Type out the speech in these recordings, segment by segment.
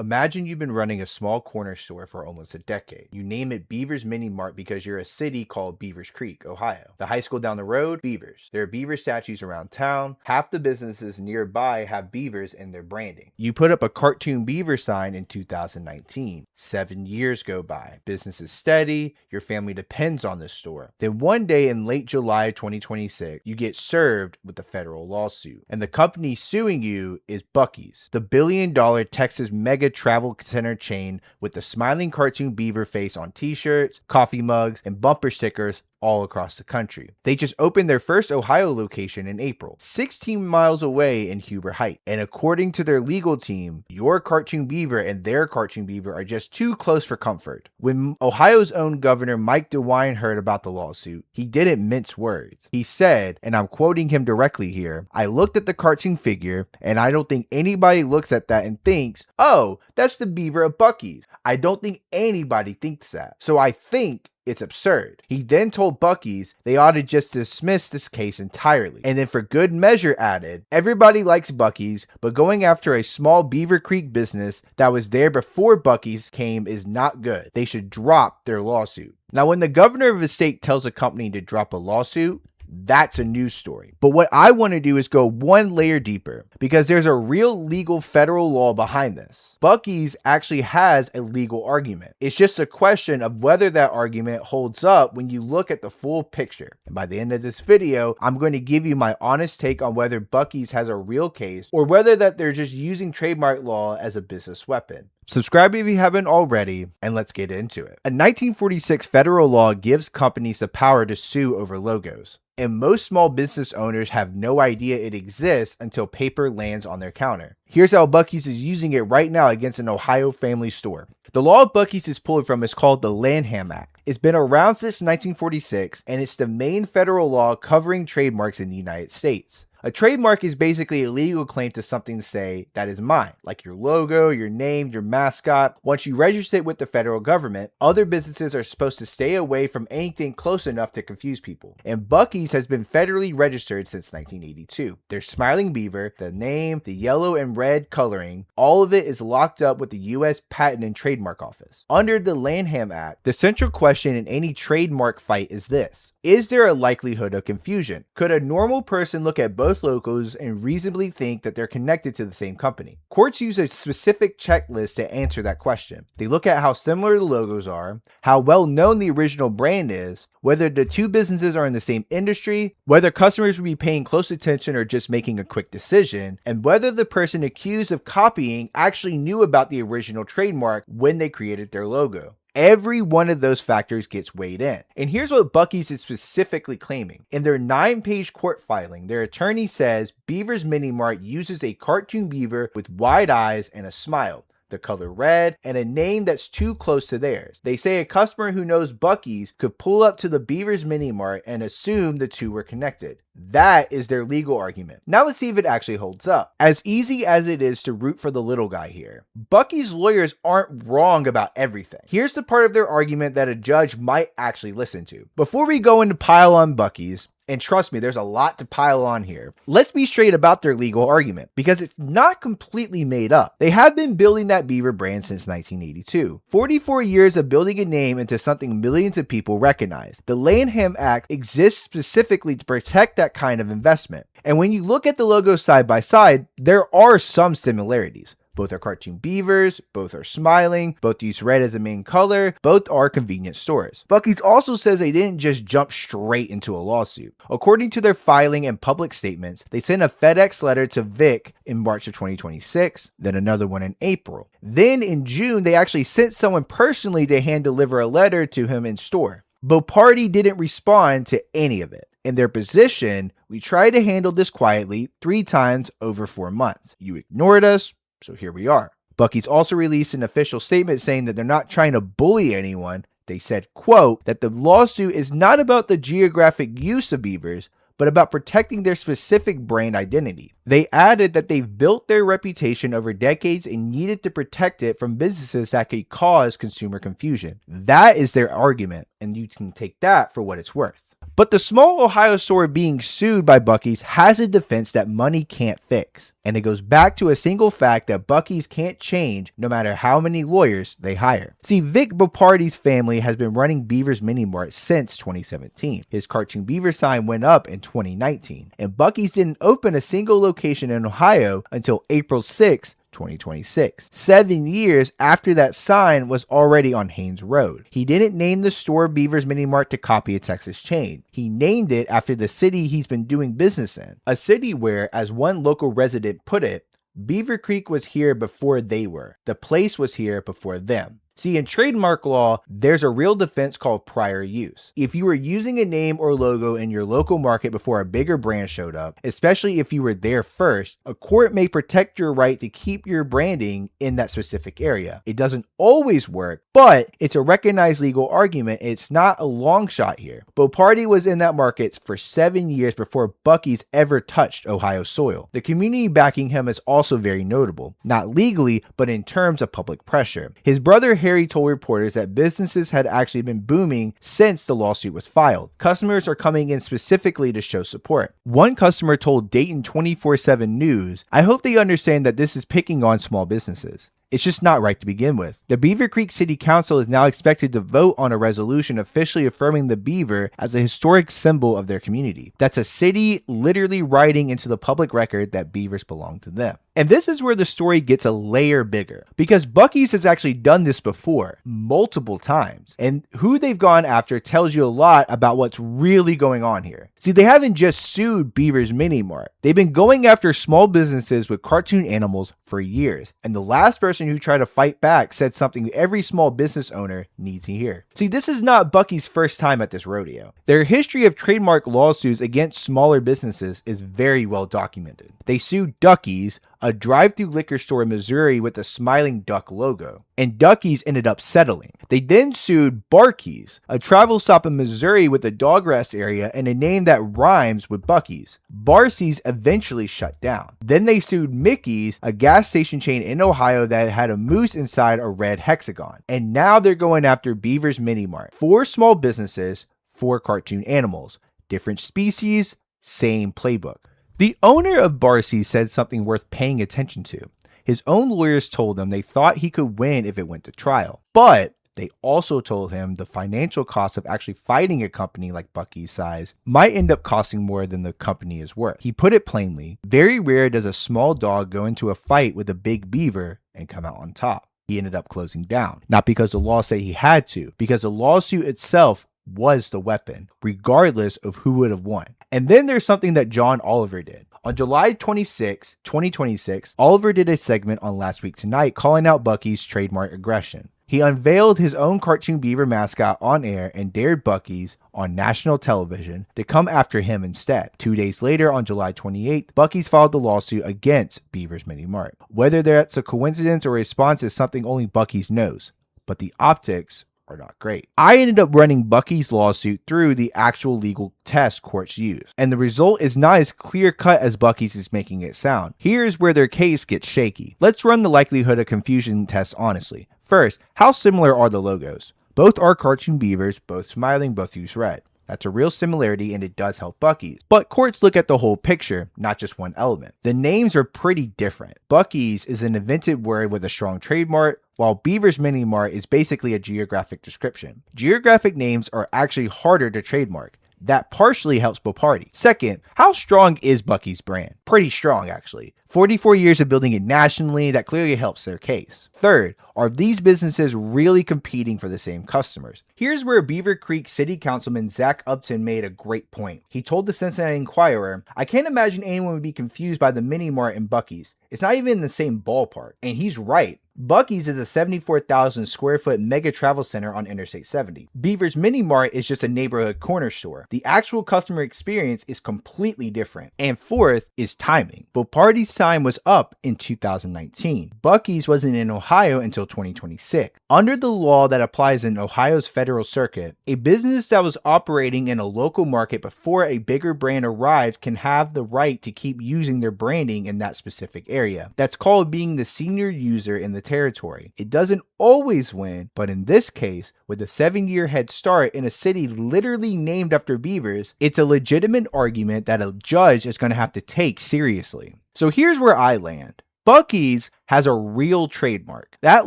Imagine you've been running a small corner store for almost a decade. You name it Beaver's Mini Mart because you're a city called Beavercreek, Ohio. The high school down the road, Beavers. There are beaver statues around town. Half the businesses nearby have beavers in their branding. You put up a cartoon beaver sign in 2019. 7 years go by. Business is steady. Your family depends on this store. Then one day in late July 2026, you get served with a federal lawsuit. And the company suing you is Buc-ee's, the billion-dollar Texas mega travel center chain with the smiling cartoon beaver face on t-shirts, coffee mugs, and bumper stickers all across the country. They just opened their first Ohio location in April, 16 miles away in Huber Heights. And according to their legal team, your cartoon beaver and their cartoon beaver are just too close for comfort. When Ohio's own governor Mike DeWine heard about the lawsuit, he didn't mince words. He said, and I'm quoting him directly here, "I looked at the cartoon figure, and I don't think anybody looks at that and thinks, oh, that's the beaver of Buc-ee's. I don't think anybody thinks that. So I think it's absurd." He then told Buc-ee's they ought to just dismiss this case entirely. And then for good measure added, everybody likes Buc-ee's, but going after a small Beavercreek business that was there before Buc-ee's came is not good. They should drop their lawsuit. Now, when the governor of a state tells a company to drop a lawsuit, that's a news story. But what I want to do is go one layer deeper because there's a real legal federal law behind this. Buc-ee's actually has a legal argument. It's just a question of whether that argument holds up when you look at the full picture. And by the end of this video, I'm going to give you my honest take on whether Buc-ee's has a real case or whether that they're just using trademark law as a business weapon. Subscribe if you haven't already, and let's get into it. A 1946 federal law gives companies the power to sue over logos, and most small business owners have no idea it exists until paper lands on their counter. Here's how Buc-ee's is using it right now against an Ohio family store. The law Buc-ee's is pulled from is called the Lanham Act. It's been around since 1946, and it's the main federal law covering trademarks in the United States. A trademark is basically a legal claim to something to say that is mine, like your logo, your name, your mascot. Once you register it with the federal government, other businesses are supposed to stay away from anything close enough to confuse people. And Buc-ee's has been federally registered since 1982. Their smiling beaver, the name, the yellow and red coloring, all of it is locked up with the U.S. Patent and Trademark Office. Under the Lanham Act, the central question in any trademark fight is this: is there a likelihood of confusion? Could a normal person look at both logos and reasonably think that they're connected to the same company? Courts use a specific checklist to answer that question. They look at how similar the logos are, how well known the original brand is, whether the two businesses are in the same industry, whether customers will be paying close attention or just making a quick decision, and whether the person accused of copying actually knew about the original trademark when they created their logo. Every one of those factors gets weighed in. And here's what Buc-ee's is specifically claiming. In their 9-page court filing, their attorney says Beaver's Mini Mart uses a cartoon beaver with wide eyes and a smile, the color red, and a name that's too close to theirs. They say a customer who knows Buc-ee's could pull up to the Beaver's Mini Mart and assume the two were connected. That is their legal argument. Now let's see if it actually holds up. As easy as it is to root for the little guy here, Buc-ee's lawyers aren't wrong about everything. Here's the part of their argument that a judge might actually listen to. Before we go into pile on Buc-ee's, and trust me, there's a lot to pile on here, let's be straight about their legal argument, because it's not completely made up. They have been building that beaver brand since 1982. 44 years of building a name into something millions of people recognize. The Lanham Act exists specifically to protect that kind of investment. And when you look at the logos side by side, there are some similarities. Both are cartoon beavers, both are smiling, both use red as a main color, both are convenience stores. Buc-ee's also says they didn't just jump straight into a lawsuit. According to their filing and public statements, they sent a FedEx letter to Vik in March of 2026, then another one in April. Then in June, they actually sent someone personally to hand deliver a letter to him in store. Boparai didn't respond to any of it. In their position, we tried to handle this quietly 3 times over 4 months. You ignored us. So here we are. Buc-ee's also released an official statement saying that they're not trying to bully anyone. They said, quote, that the lawsuit is not about the geographic use of beavers, but about protecting their specific brand identity. They added that they've built their reputation over decades and needed to protect it from businesses that could cause consumer confusion. That is their argument, and you can take that for what it's worth. But the small Ohio store being sued by Buc-ee's has a defense that money can't fix. And it goes back to a single fact that Buc-ee's can't change no matter how many lawyers they hire. See, Vik Boparai's family has been running Beaver's Mini Mart since 2017. His cartoon Beaver sign went up in 2019, and Buc-ee's didn't open a single location in Ohio until April 6, 2026. 7 years after that sign was already on Haynes Road. He didn't name the store Beaver's Mini Mart to copy a Texas chain. He named it after the city he's been doing business in. A city where, as one local resident put it, Beavercreek was here before they were. The place was here before them. See, in trademark law, there's a real defense called prior use. If you were using a name or logo in your local market before a bigger brand showed up, especially if you were there first, a court may protect your right to keep your branding in that specific area. It doesn't always work, but it's a recognized legal argument. It's not a long shot here. Boparai was in that market for 7 years before Buc-ee's ever touched Ohio soil. The community backing him is also very notable, not legally, but in terms of public pressure. His brother Harry told reporters that businesses had actually been booming since the lawsuit was filed. Customers are coming in specifically to show support. One customer told Dayton 24/7 News, "I hope they understand that this is picking on small businesses. It's just not right to begin with." The Beavercreek City Council is now expected to vote on a resolution officially affirming the beaver as a historic symbol of their community. That's a city literally writing into the public record that beavers belong to them. And this is where the story gets a layer bigger, because Buc-ee's has actually done this before, multiple times. And who they've gone after tells you a lot about what's really going on here. See, they haven't just sued Beaver's Mini Mart. They've been going after small businesses with cartoon animals for years. And the last person who tried to fight back said something every small business owner needs to hear. See, this is not Buc-ee's first time at this rodeo. Their history of trademark lawsuits against smaller businesses is very well documented. They sued Duckees, a drive-through liquor store in Missouri with a smiling duck logo, and Duckees ended up settling. They then sued Barc-ee, a travel stop in Missouri with a dog rest area and a name that rhymes with Buc-ee's. Barc-ee's eventually shut down. Then they sued Mickey's, a gas station chain in Ohio that had a moose inside a red hexagon. And now they're going after Beaver's Mini Mart. 4 small businesses, 4 cartoon animals, different species, same playbook. The owner of Barc-ee said something worth paying attention to. His own lawyers told him they thought he could win if it went to trial, but they also told him the financial cost of actually fighting a company like Buc-ee's size might end up costing more than the company is worth. He put it plainly, very rare does a small dog go into a fight with a big beaver and come out on top. He ended up closing down, not because the law said he had to, because the lawsuit itself was the weapon, regardless of who would have won. And then there's something that John Oliver did. On July 26, 2026, Oliver did a segment on Last Week Tonight calling out Buc-ee's trademark aggression. He unveiled his own cartoon beaver mascot on air and dared Buc-ee's on national television to come after him instead. 2 days later, on July 28th, Buc-ee's filed the lawsuit against Beaver's Mini Mart. Whether that's a coincidence or a response is something only Buc-ee's knows, but the optics are not great. I ended up running Buc-ee's lawsuit through the actual legal test courts use, and the result is not as clear cut as Buc-ee's is making it sound. Here's where their case gets shaky. Let's run the likelihood of confusion test honestly. First, how similar are the logos? Both are cartoon beavers, both smiling, both use red. That's a real similarity and it does help Buc-ee's. But courts look at the whole picture, not just one element. The names are pretty different. Buc-ee's is an invented word with a strong trademark, while Beaver's Mini Mart is basically a geographic description. Geographic names are actually harder to trademark. That partially helps Boparai. Second, how strong is Buc-ee's brand? Pretty strong, actually. 44 years of building it nationally, that clearly helps their case. Third, are these businesses really competing for the same customers? Here's where Beavercreek City Councilman Zach Upton made a great point. He told the Cincinnati Enquirer, "I can't imagine anyone would be confused by the Mini Mart and Buc-ee's. It's not even in the same ballpark." And he's right. Buc-ee's is a 74,000 square foot mega travel center on Interstate 70. Beaver's Mini Mart is just a neighborhood corner store. The actual customer experience is completely different. And fourth is timing. Boparai's sign was up in 2019. Buc-ee's wasn't in Ohio until 2026. Under the law that applies in Ohio's federal circuit, a business that was operating in a local market before a bigger brand arrived can have the right to keep using their branding in that specific area. That's called being the senior user in the territory. It doesn't always win, but in this case, with a 7-year head start in a city literally named after beavers, it's a legitimate argument that a judge is going to have to take seriously. So here's where I land. Buc-ee's has a real trademark. That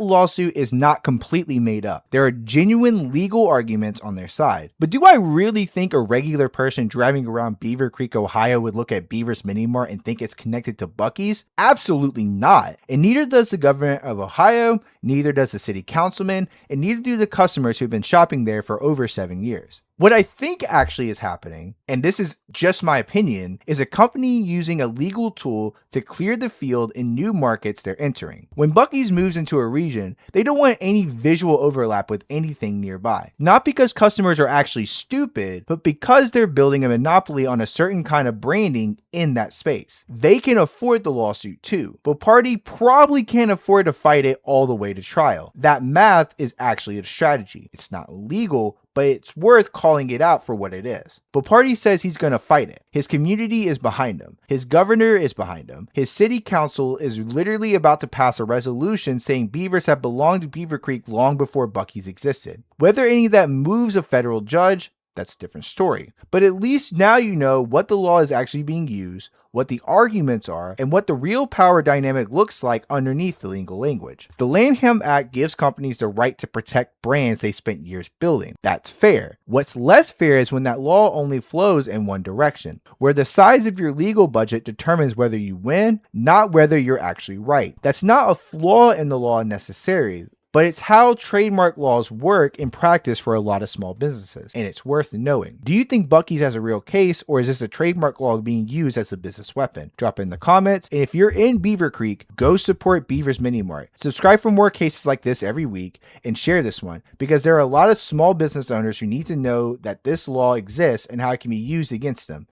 lawsuit is not completely made up. There are genuine legal arguments on their side. But do I really think a regular person driving around Beavercreek, Ohio would look at Beaver's Mini Mart and think it's connected to Buc-ee's? Absolutely not. And neither does the government of Ohio, neither does the city councilman, and neither do the customers who've been shopping there for over 7 years. What I think actually is happening, and this is just my opinion, is a company using a legal tool to clear the field in new markets they're entering. When Buc-ee's moves into a region, they don't want any visual overlap with anything nearby. Not because customers are actually stupid, but because they're building a monopoly on a certain kind of branding in that space. They can afford the lawsuit too, but Boparai probably can't afford to fight it all the way to trial. That math is actually a strategy. It's not legal, but it's worth calling it out for what it is. Boparai says he's going to fight it. His community is behind him. His governor is behind him. His city council is literally about to pass a resolution saying beavers have belonged to Beavercreek long before Buc-ee's existed. Whether any of that moves a federal judge, that's a different story. But at least now you know what the law is actually being used, what the arguments are, and what the real power dynamic looks like underneath the legal language. The Lanham Act gives companies the right to protect brands they spent years building. That's fair. What's less fair is when that law only flows in one direction, where the size of your legal budget determines whether you win, not whether you're actually right. That's not a flaw in the law necessarily, but it's how trademark laws work in practice for a lot of small businesses, and it's worth knowing. Do you think Buc-ee's has a real case, or is this a trademark law being used as a business weapon? Drop it in the comments, and if you're in Beavercreek, go support Beaver's Mini Mart. Subscribe for more cases like this every week, and share this one, because there are a lot of small business owners who need to know that this law exists and how it can be used against them.